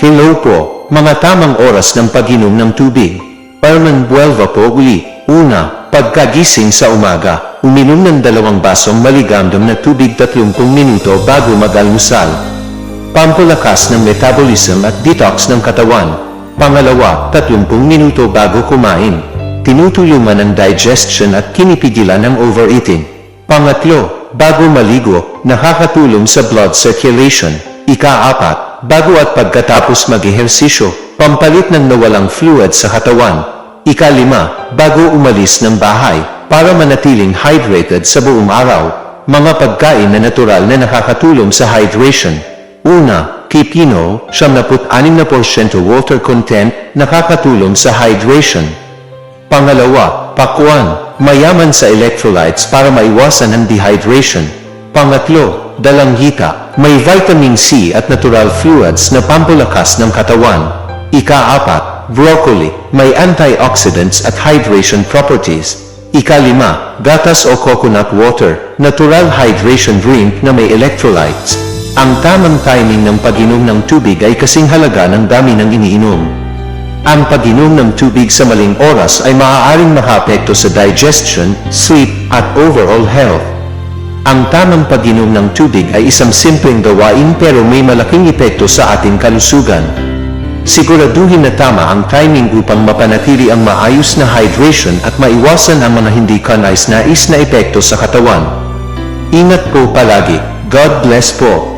Hello po, mga tamang oras ng pag-inom ng tubig. Parman buwelva po uli. Una, pagkagising sa umaga, uminom ng 2 basong maligamdam na tubig 30 minuto bago mag-almusal. Pampalakas ng metabolism at detox ng katawan. Pangalawa, 30 minuto bago kumain. Tinutulungan ang digestion at kinipigilan ang overeating. Pangatlo, bago maligo, nakakatulong sa blood circulation. Ika-4, bago at pagkatapos mag-ehersisyo, pampalit ng nawalang fluid sa katawan. Ika-5, bago umalis ng bahay, para manatiling hydrated sa buong araw. Mga pagkain na natural na nakakatulong sa hydration. Una, pipino, 76% water content, nakakatulong sa hydration. Pangalawa, pakwan, mayaman sa electrolytes para maiwasan ang dehydration. Pangatlo, dalanghita, may vitamin C at natural fluids na pampalakas ng katawan. Ika-4, broccoli, may antioxidants at hydration properties. Ika-5, gatas o coconut water, natural hydration drink na may electrolytes. Ang tamang timing ng pag-inom ng tubig ay kasing halaga ng dami ng iniinom. Ang pag-inom ng tubig sa maling oras ay maaaring makaapekto sa digestion, sleep, at overall health. Ang tamang pag-inom ng tubig ay isang simpleng gawain pero may malaking epekto sa ating kalusugan. Siguraduhin na tama ang timing upang mapanatili ang maayos na hydration at maiwasan ang mga hindi kanais-nais na epekto sa katawan. Ingat po palagi. God bless po.